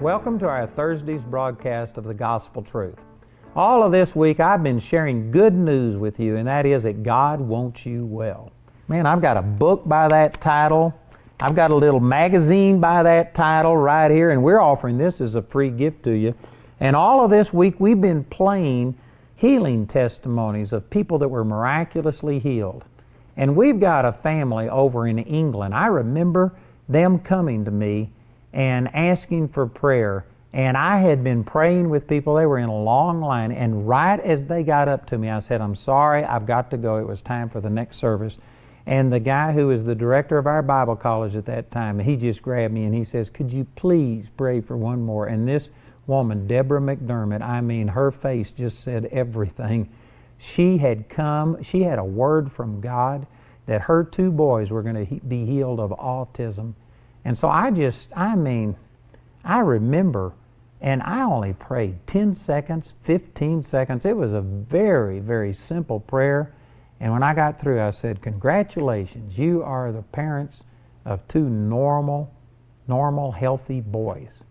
Welcome to our Thursday's broadcast of the Gospel Truth. All of this week I've been sharing good news with you, and that is that God wants you well. Man, I've got a book by that title. I've got a little magazine by that title right here, and we're offering this as a free gift to you. And all of this week we've been playing healing testimonies of people that were miraculously healed. And we've got a family over in England. I remember them coming to me and asking for prayer. And I had been praying with people. They were in a long line. And right as they got up to me, I said, "I'm sorry, I've got to go. It was time for the next service." And the guy who was the director of our Bible college at that time, he just grabbed me and he says, "Could you please pray for one more?" And this woman, Deborah McDermott, I mean, her face just said everything. She had come, she had a word from God that her two boys were going to be healed of autism. And so I remember, and I only prayed 10 seconds, 15 seconds. It was a very, very simple prayer. And when I got through, I said, "Congratulations, you are the parents of two normal, healthy boys."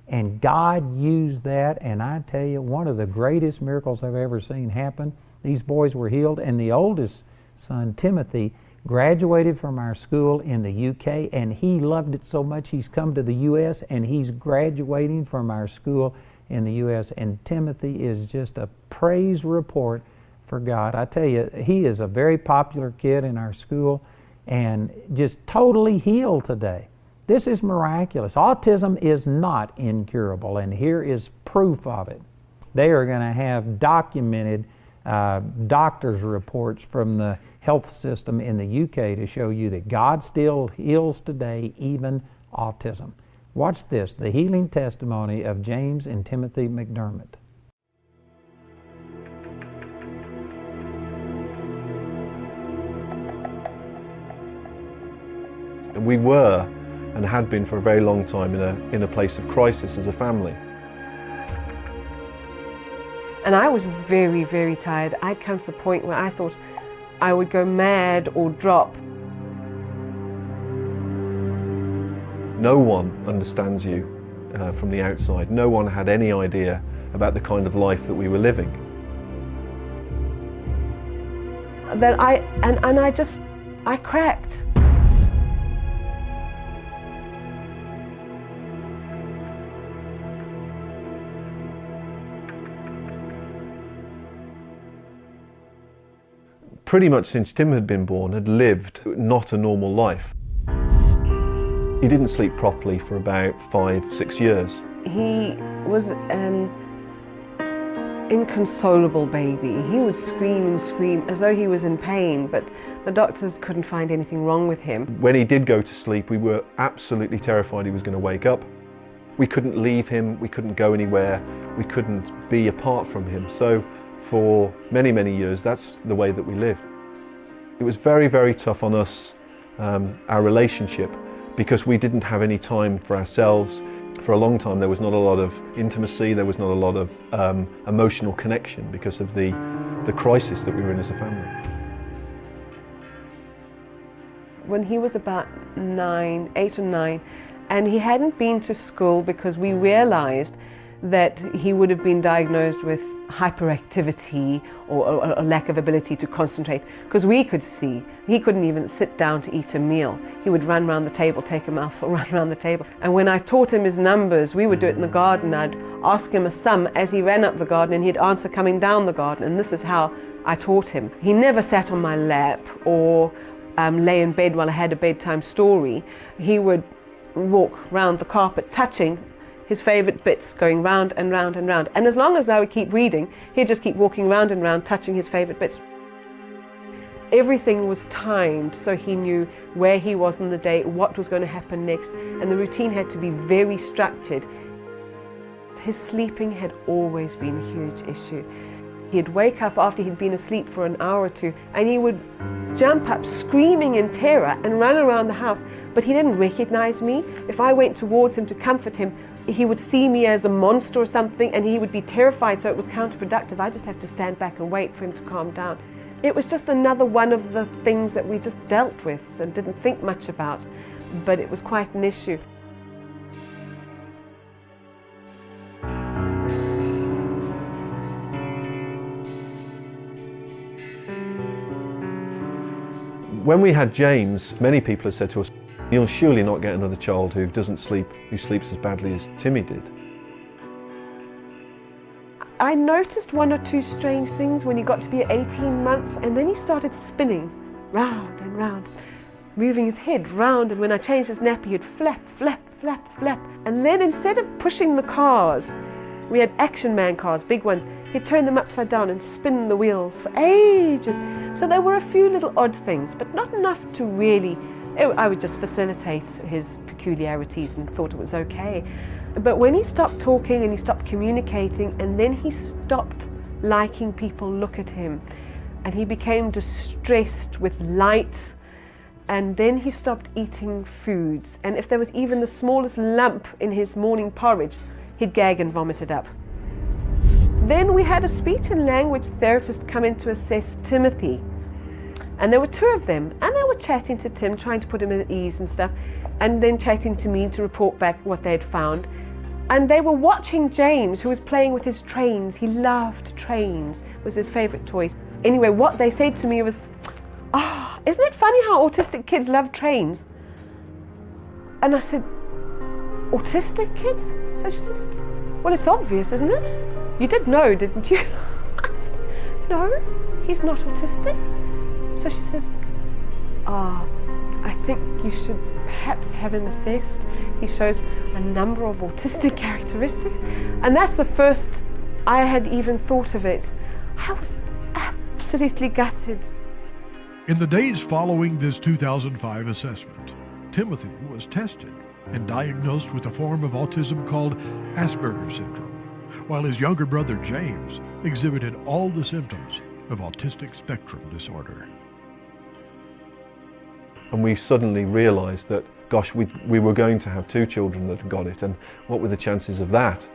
And God used that, and I tell you, one of the greatest miracles I've ever seen happen. These boys were healed, and the oldest son, Timothy, graduated from our school in the UK, and he loved it so much he's come to the US, and he's graduating from our school in the US. And Timothy is just a praise report for God. I tell you, he is a very popular kid in our school and just totally healed today. This is miraculous. Autism is not incurable, and here is proof of it. They are going to have documented doctor's reports from the health system in the UK to show you that God still heals today, even autism. Watch this, the healing testimony of James and Timothy McDermott. We were and had been for a very long time in a place of crisis as a family. And I was very, very tired. I'd come to the point where I thought I would go mad or drop. No one understands you from the outside. No one had any idea about the kind of life that we were living. That I cracked. Pretty much since Tim had been born, had lived not a normal life. He didn't sleep properly for about 5-6 years. He was an inconsolable baby. He would scream and scream as though he was in pain, but the doctors couldn't find anything wrong with him. When he did go to sleep, we were absolutely terrified he was going to wake up. We couldn't leave him, we couldn't go anywhere, we couldn't be apart from him. So for many, many years, that's the way that we lived. It was very, very tough on us, our relationship, because we didn't have any time for ourselves. For a long time, there was not a lot of intimacy, there was not a lot of emotional connection because of the crisis that we were in as a family. When he was about 8 or 9, and he hadn't been to school because we realized that he would have been diagnosed with hyperactivity or a lack of ability to concentrate, because we could see he couldn't even sit down to eat a meal. He would run around the table, take a mouthful, run around the table. And when I taught him his numbers, we would do it in the garden. I'd ask him a sum as he ran up the garden, and he'd answer coming down the garden, and this is how I taught him. He never sat on my lap or lay in bed while I had a bedtime story. He would walk round the carpet touching his favorite bits, going round and round and round. And as long as I would keep reading, he'd just keep walking round and round, touching his favorite bits. Everything was timed, so he knew where he was in the day, what was going to happen next, and the routine had to be very structured. His sleeping had always been a huge issue. He'd wake up after he'd been asleep for an hour or two, and he would jump up screaming in terror and run around the house, but he didn't recognize me. If I went towards him to comfort him, he would see me as a monster or something, and he would be terrified, so it was counterproductive. I just have to stand back and wait for him to calm down. It was just another one of the things that we just dealt with and didn't think much about, but it was quite an issue. When we had James, many people have said to us, "You'll surely not get another child who sleeps as badly as Timmy did." I noticed one or two strange things when he got to be 18 months, and then he started spinning round and round, moving his head round, and when I changed his nappy, he'd flap, flap, flap, flap. And then instead of pushing the cars, we had Action Man cars, big ones, he'd turn them upside down and spin the wheels for ages. So there were a few little odd things, but not enough to really, I would just facilitate his peculiarities and thought it was okay. But when he stopped talking and he stopped communicating, and then he stopped liking people look at him, and he became distressed with light, and then he stopped eating foods, and if there was even the smallest lump in his morning porridge, he'd gag and vomit it up. Then we had a speech and language therapist come in to assess Timothy, and there were two of them, and they were chatting to Tim, trying to put him at ease and stuff, and then chatting to me to report back what they had found. And they were watching James, who was playing with his trains. He loved trains, it was his favorite toy. Anyway, what they said to me was, "Oh, isn't it funny how autistic kids love trains?" And I said, "Autistic kids?" So she says, "Well, it's obvious, isn't it? You did know, didn't you?" I said, "No, he's not autistic." So she says, "I think you should perhaps have him assessed. He shows a number of autistic characteristics." And that's the first I had even thought of it. I was absolutely gutted. In the days following this 2005 assessment, Timothy was tested and diagnosed with a form of autism called Asperger's syndrome, while his younger brother James exhibited all the symptoms of autistic spectrum disorder. And we suddenly realised that, gosh, we were going to have two children that had got it, and what were the chances of that?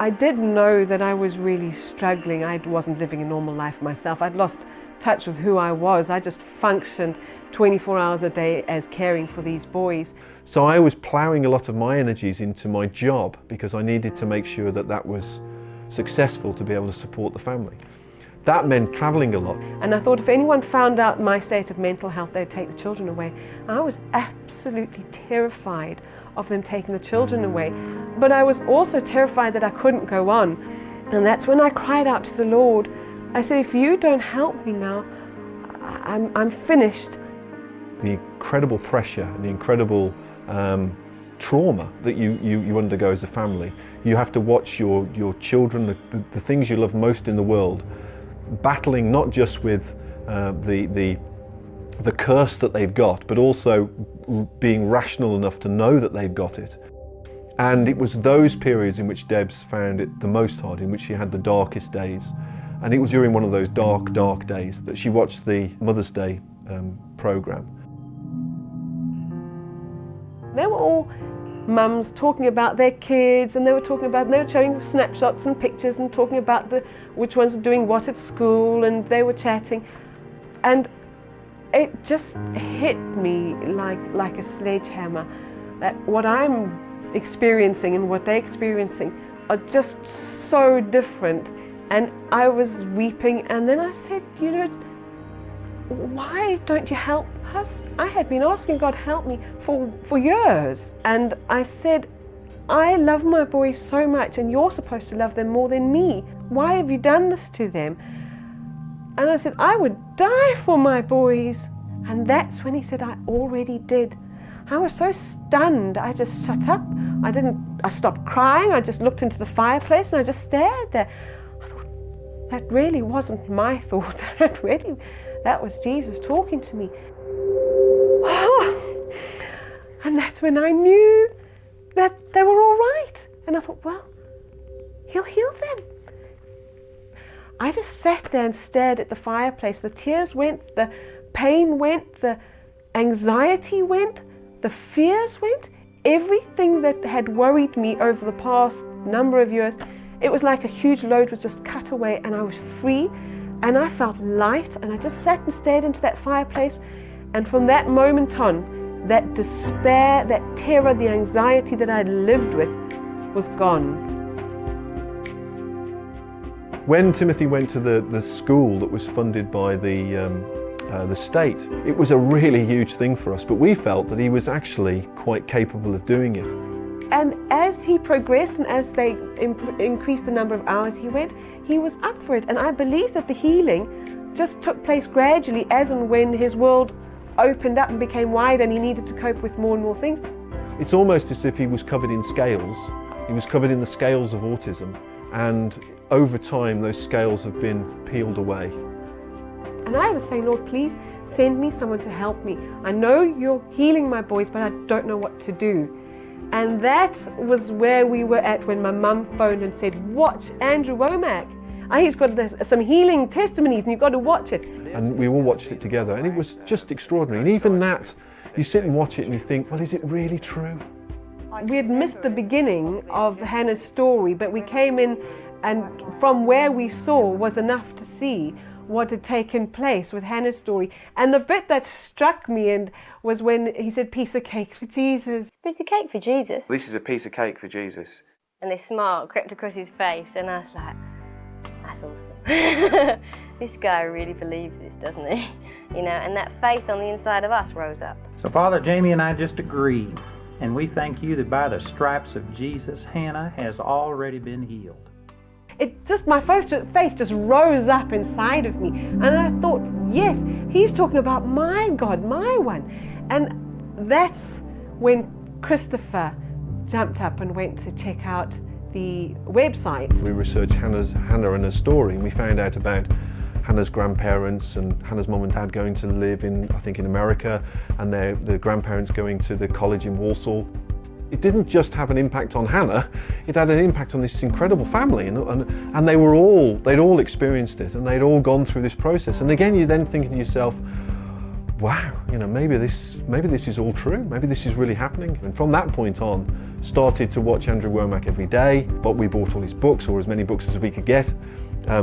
I did know that I was really struggling. I wasn't living a normal life myself. I'd lost touch with who I was. I just functioned 24 hours a day as caring for these boys. So I was ploughing a lot of my energies into my job because I needed to make sure that that was successful to be able to support the family. That meant travelling a lot. And I thought if anyone found out my state of mental health, they'd take the children away. I was absolutely terrified of them taking the children away. But I was also terrified that I couldn't go on. And that's when I cried out to the Lord. I said, if you don't help me now, I'm finished. The incredible pressure and the incredible trauma that you undergo as a family. You have to watch your children, the things you love most in the world, battling not just with the curse that they've got, but also being rational enough to know that they've got it. And it was those periods in which Debs found it the most hard, in which she had the darkest days. And it was during one of those dark, dark days that she watched the Mother's Day programme. They were all mums talking about their kids, and they were showing snapshots and pictures and talking about which ones are doing what at school, and they were chatting. And it just hit me like a sledgehammer that what I'm experiencing and what they're experiencing are just so different. And I was weeping, and then I said, you know, why don't you help us? I had been asking God help me for years. And I said, I love my boys so much, and you're supposed to love them more than me. Why have you done this to them? And I said, I would die for my boys. And that's when he said, I already did. I was so stunned. I just shut up. I stopped crying. I just looked into the fireplace and I just stared there. I thought, that really wasn't my thought. That was Jesus talking to me. And that's when I knew that they were all right. And I thought, well, he'll heal them. I just sat there and stared at the fireplace. The tears went, the pain went, the anxiety went, the fears went. Everything that had worried me over the past number of years, it was like a huge load was just cut away, and I was free, and I felt light, and I just sat and stared into that fireplace, And from that moment on, that despair, that terror, the anxiety that I'd lived with was gone. When Timothy went to the school that was funded by the state, it was a really huge thing for us, but we felt that he was actually quite capable of doing it. And as he progressed and as they increased the number of hours he went, he was up for it. And I believe that the healing just took place gradually as and when his world opened up and became wide and he needed to cope with more and more things. It's almost as if he was covered in scales. He was covered in the scales of autism, and over time those scales have been peeled away. And I was saying, Lord, please send me someone to help me. I know you're healing my boys, but I don't know what to do. And that was where we were at when my mum phoned and said, watch Andrew Womack. He's got some healing testimonies and you've got to watch it. And we all watched it together, and it was just extraordinary. And even that, you sit and watch it and you think, well, is it really true? We had missed the beginning of Hannah's story, but we came in and from where we saw was enough to see what had taken place with Hannah's story. And the bit that struck me and was when he said, piece of cake for Jesus. Piece of cake for Jesus. This is a piece of cake for Jesus. And this smile crept across his face, and I was like, that's awesome. This guy really believes this, doesn't he? You know, and that faith on the inside of us rose up. So Father, Jamie and I just agreed, and we thank you that by the stripes of Jesus, Hannah has already been healed. It just, my faith just rose up inside of me. And I thought, yes, he's talking about my God, my one. And that's when Christopher jumped up and went to check out the website. We researched Hannah and her story, and we found out about Hannah's grandparents and Hannah's mum and dad going to live in, I think, in America, and the grandparents going to the college in Warsaw. It didn't just have an impact on Hannah, it had an impact on this incredible family, and they'd all experienced it, and they'd all gone through this process. And again, you're then thinking to yourself, wow, you know, maybe this is all true, maybe this is really happening. And from that point on, started to watch Andrew Womack every day, but we bought all his books, or as many books as we could get,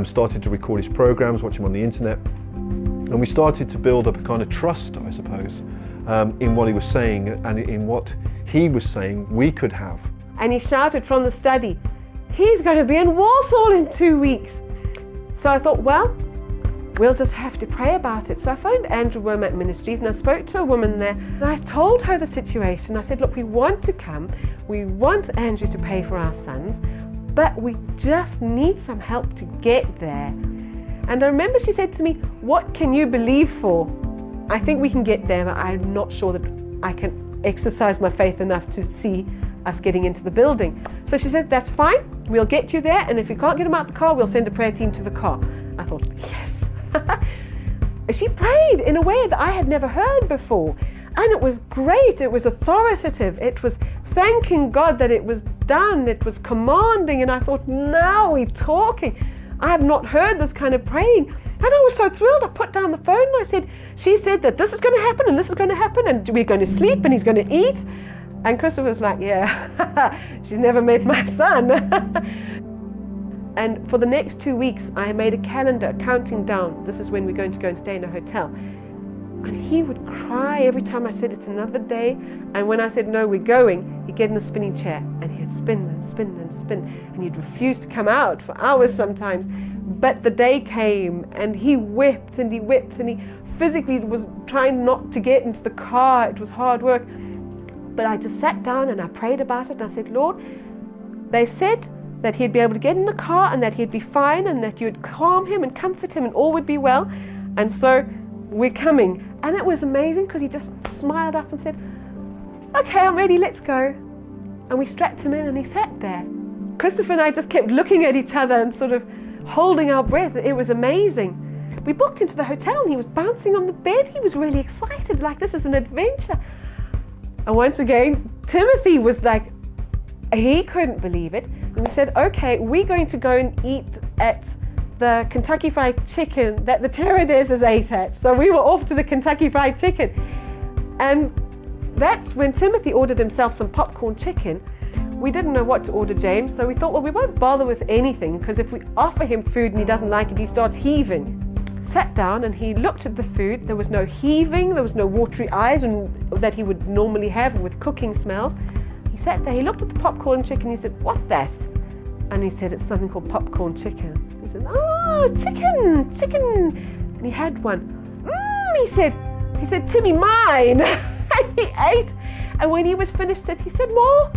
started to record his programs, watch him on the internet, and we started to build up a kind of trust, I suppose, in what he was saying and in what he was saying we could have. And he shouted from the study, he's going to be in Warsaw in 2 weeks. So I thought, well, we'll just have to pray about it. So I phoned Andrew Womack Ministries and I spoke to a woman there, and I told her the situation. I said, look, we want to come, we want Andrew to pay for our sons, but we just need some help to get there. And I remember she said to me, what can you believe for? I think we can get there, but I'm not sure that I can exercise my faith enough to see us getting into the building. So she said, that's fine, we'll get you there, and if we can't get them out the car, we'll send a prayer team to the car. I thought, yes. She prayed in a way that I had never heard before, and it was great. It was authoritative, it was thanking God that it was done, it was commanding, and I thought, now we're talking. I have not heard this kind of praying. And I was so thrilled. I put down the phone and I said, she said that this is going to happen and this is going to happen and we're going to sleep and he's going to eat. And Christopher was like, yeah, she's never met my son. And for the next 2 weeks, I made a calendar counting down. This is when we're going to go and stay in a hotel. And he would cry every time I said it's another day. And when I said, no, we're going, he'd get in a spinning chair and he'd spin and spin and spin. And he'd refuse to come out for hours sometimes. But the day came and he wept and he wept and he physically was trying not to get into the car. It was hard work. But I just sat down and I prayed about it and I said, Lord, they said that he'd be able to get in the car and that he'd be fine and that you'd calm him and comfort him and all would be well. And so we're coming. And it was amazing because he just smiled up and said, okay, I'm ready, let's go. And we strapped him in and he sat there. Christopher and I just kept looking at each other and sort of holding our breath. It was amazing. We booked into the hotel and he was bouncing on the bed. He was really excited, like this is an adventure. And once again, Timothy was like, he couldn't believe it. And we said, okay, we're going to go and eat at the Kentucky Fried Chicken that the Terradezes ate at. So we were off to the Kentucky Fried Chicken. And that's when Timothy ordered himself some popcorn chicken. We didn't know what to order, James, so we thought, well, we won't bother with anything because if we offer him food and he doesn't like it, he starts heaving. sat down and he looked at the food. There was no heaving, there was no watery eyes and that he would normally have with cooking smells. He sat there, he looked at the popcorn chicken, he said, "What's that?" And he said, "It's something called popcorn chicken." He said, "Oh, chicken." And he had one. He said, "Timmy, mine." And he ate. And when he was finished it, he said, more.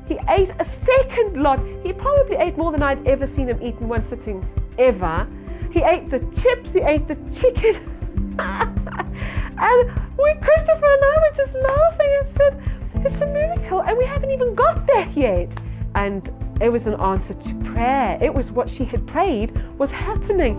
He ate a second lot. He probably ate more than I'd ever seen him eat in one sitting, ever. He ate the chips, he ate the chicken. And Christopher and I were just laughing and said, "It's a miracle, and we haven't even got there yet." And it was an answer to prayer. It was what she had prayed was happening.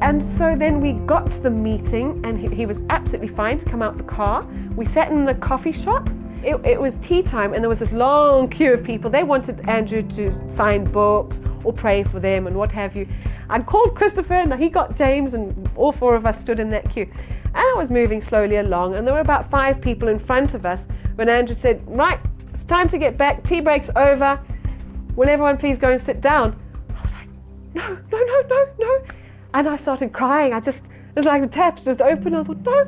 And so then we got to the meeting, and he was absolutely fine to come out the car. We sat in the coffee shop. It was tea time, and there was this long queue of people. They wanted Andrew to sign books or pray for them and what have you. I called Christopher, and he got James, and all four of us stood in that queue. And I was moving slowly along, and there were about 5 people in front of us when Andrew said, "Right, it's time to get back. Tea break's over. Will everyone please go and sit down?" I was like, no. And I started crying. It was like the taps just opened. I thought,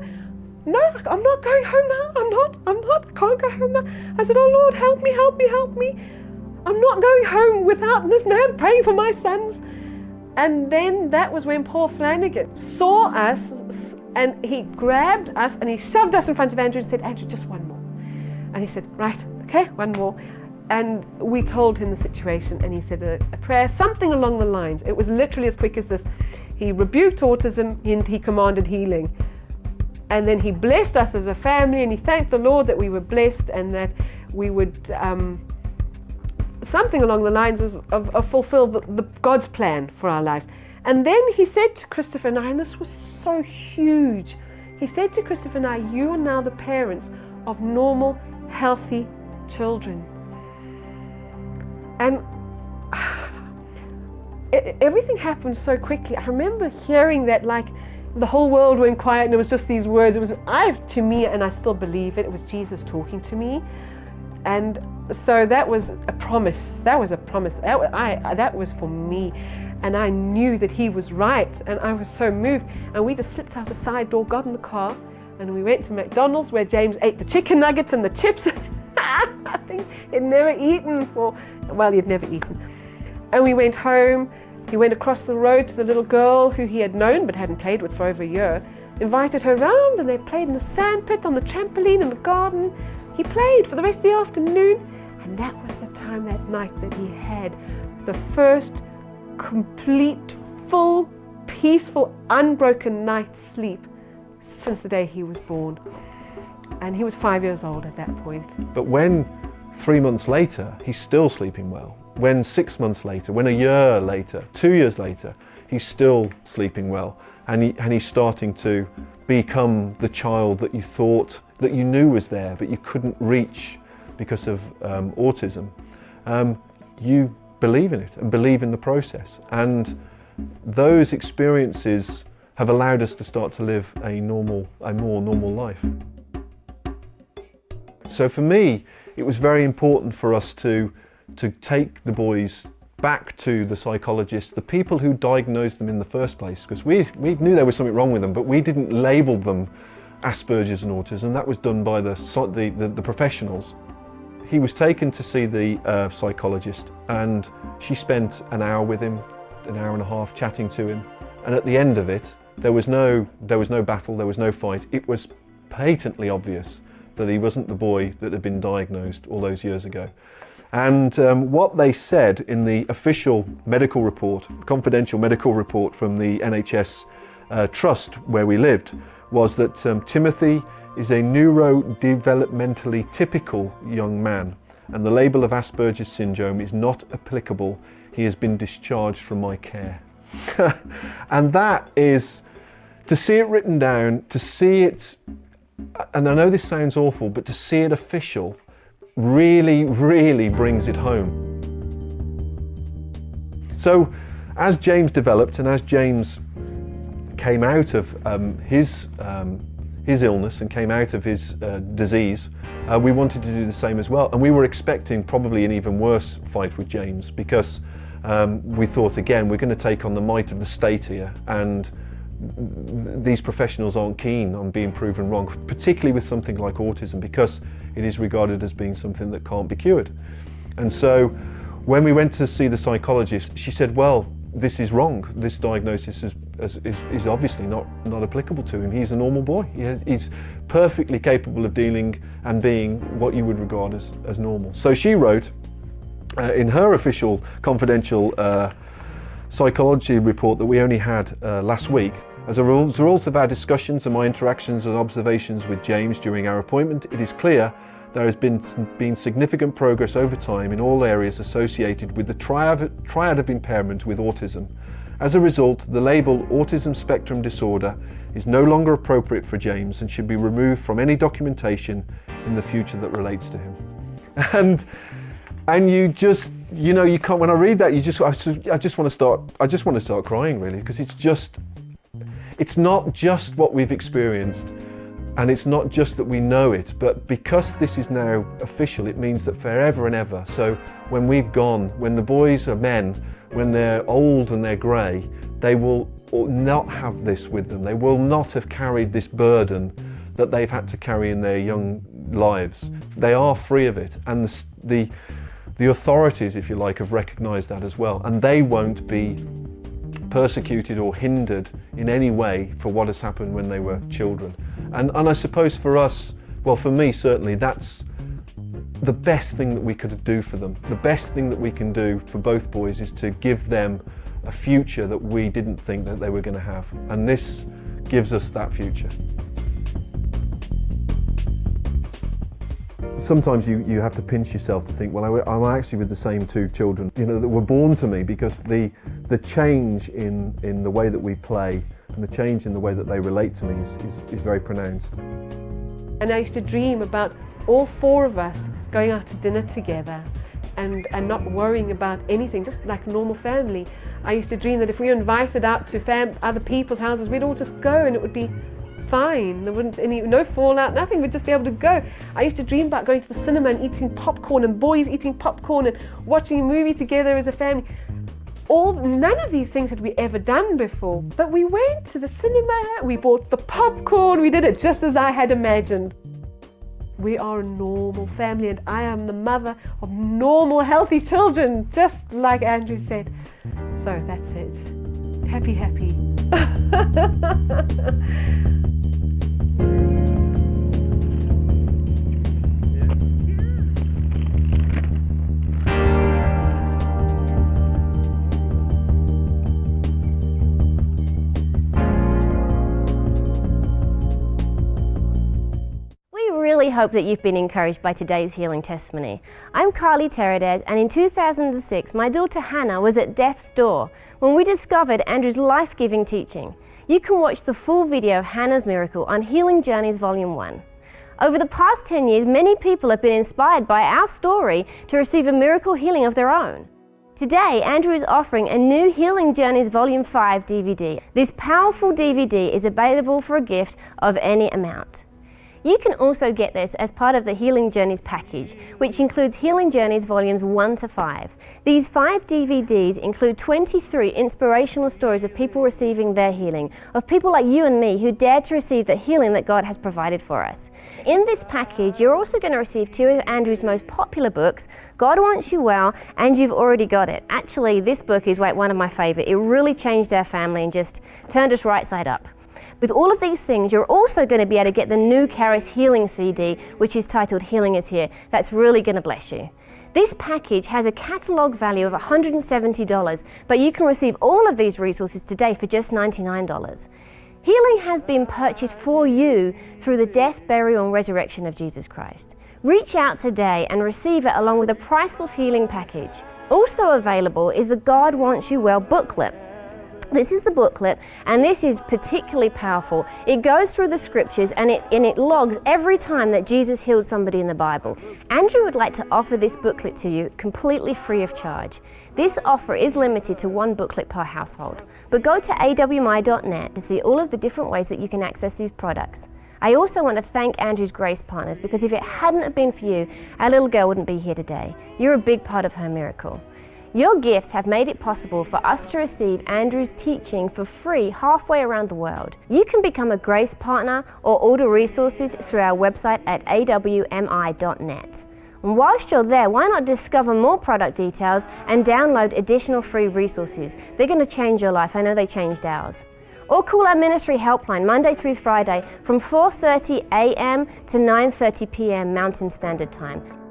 no, I'm not going home now. I'm not, I can't go home now. I said, "Oh Lord, help me. I'm not going home without this man praying for my sons." And then that was when Paul Flanagan saw us, and he grabbed us and he shoved us in front of Andrew and said, "Andrew, just one more." And he said, "Right, okay, one more." And we told him the situation, and he said a prayer, something along the lines. It was literally as quick as this. He rebuked autism and he commanded healing. And then he blessed us as a family, and he thanked the Lord that we were blessed and that we would, something along the lines of fulfill God's plan for our lives. And then he said to Christopher and I, and this was so huge, he said to Christopher and I, "You are now the parents of normal, healthy children." And everything happened so quickly. I remember hearing that like the whole world went quiet, and it was just these words. It was, to me, and I still believe it, it was Jesus talking to me. And so that was a promise. That was for me. And I knew that he was right, and I was so moved. And we just slipped out the side door, got in the car, and we went to McDonald's, where James ate the chicken nuggets and the chips. I think he'd never eaten, he'd never eaten. And we went home. He went across the road to the little girl who he had known but hadn't played with for over a year, invited her round, and they played in the sand pit, on the trampoline in the garden. He played for the rest of the afternoon, and that was the time that night that he had the first complete, full, peaceful, unbroken night's sleep since the day he was born. And he was 5 years old at that point. But when 3 months later, he's still sleeping well. When 6 months later, when a year later, 2 years later, he's still sleeping well. And he's starting to become the child that you thought, that you knew was there, but you couldn't reach because of autism. You believe in it and believe in the process. And those experiences have allowed us to start to live a more normal life. So for me, it was very important for us to take the boys back to the psychologists, the people who diagnosed them in the first place, because we knew there was something wrong with them, but we didn't label them Asperger's and autism. That was done by the professionals. He was taken to see the psychologist, and she spent an hour with him, an hour and a half chatting to him. And at the end of it, there was no battle, there was no fight. It was patently obvious that he wasn't the boy that had been diagnosed all those years ago. And what they said in the official medical report, confidential medical report from the NHS trust where we lived, was that Timothy is a neurodevelopmentally typical young man, and the label of Asperger's syndrome is not applicable. He has been discharged from my care. And that is, to see it written down, to see it, and I know this sounds awful, but to see it official really, really brings it home. So as James developed and as James came out of his illness and came out of his disease, we wanted to do the same as well. And we were expecting probably an even worse fight with James, because we thought, again, we're going to take on the might of the state here, and these professionals aren't keen on being proven wrong, particularly with something like autism, because it is regarded as being something that can't be cured. And so when we went to see the psychologist, she said, well, this is wrong. This diagnosis is obviously not applicable to him. He's a normal boy. He's perfectly capable of dealing and being what you would regard as normal. So she wrote in her official confidential psychology report that we only had last week, as a result of our discussions and my interactions and observations with James during our appointment, it is clear there has been significant progress over time in all areas associated with the triad of impairment with autism. As a result, the label autism spectrum disorder is no longer appropriate for James and should be removed from any documentation in the future that relates to him. And you just, you know, you can't, when I read that, I just want to start crying, really, because it's not just what we've experienced, and it's not just that we know it, but because this is now official, it means that forever and ever. So when we've gone, when the boys are men, when they're old and they're grey, they will not have this with them. They will not have carried this burden that they've had to carry in their young lives. They are free of it, and the authorities, if you like, have recognised that as well, and they won't be persecuted or hindered in any way for what has happened when they were children. And I suppose for us, well, for me certainly, that's the best thing that we could do for them. The best thing that we can do for both boys is to give them a future that we didn't think that they were going to have, and this gives us that future. Sometimes you have to pinch yourself to think, well, I'm actually with the same two children, you know, that were born to me, because the change in the way that we play and the change in the way that they relate to me is very pronounced. And I used to dream about all four of us going out to dinner together and not worrying about anything, just like a normal family. I used to dream that if we were invited out to other people's houses, we'd all just go and it would be fine. There wouldn't no fallout, nothing. We'd just be able to go. I used to dream about going to the cinema and eating popcorn, and boys eating popcorn and watching a movie together as a family. None of these things had we ever done before, but we went to the cinema, we bought the popcorn, we did it just as I had imagined. We are a normal family, and I am the mother of normal, healthy children, just like Andrew said. So that's it. Happy, happy. Really hope that you've been encouraged by today's healing testimony. I'm Carly Teradez, and in 2006 my daughter Hannah was at death's door when we discovered Andrew's life-giving teaching. You can watch the full video of Hannah's miracle on Healing Journeys Volume 1. Over the past 10 years, many people have been inspired by our story to receive a miracle healing of their own. Today, Andrew is offering a new Healing Journeys Volume 5 DVD. This powerful DVD is available for a gift of any amount. You can also get this as part of the Healing Journeys package, which includes Healing Journeys Volumes 1 to 5. These 5 DVDs include 23 inspirational stories of people receiving their healing, of people like you and me who dared to receive the healing that God has provided for us. In this package, you're also going to receive 2 of Andrew's most popular books, God Wants You Well and You've Already Got It. Actually, this book is one of my favorite. It really changed our family and just turned us right side up. With all of these things, you're also going to be able to get the new Charis Healing CD, which is titled Healing Is Here. That's really going to bless you. This package has a catalogue value of $170, but you can receive all of these resources today for just $99. Healing has been purchased for you through the death, burial, and resurrection of Jesus Christ. Reach out today and receive it along with a priceless healing package. Also available is the God Wants You Well booklet. This is the booklet, and this is particularly powerful. It goes through the scriptures and it logs every time that Jesus healed somebody in the Bible. Andrew would like to offer this booklet to you completely free of charge. This offer is limited to 1 booklet per household, but go to awmi.net to see all of the different ways that you can access these products. I also want to thank Andrew's Grace Partners, because if it hadn't have been for you, our little girl wouldn't be here today. You're a big part of her miracle. Your gifts have made it possible for us to receive Andrew's teaching for free halfway around the world. You can become a Grace Partner or order resources through our website at awmi.net. And whilst you're there, why not discover more product details and download additional free resources? They're going to change your life. I know they changed ours. Or call our ministry helpline Monday through Friday from 4:30 a.m. to 9:30 p.m. Mountain Standard Time.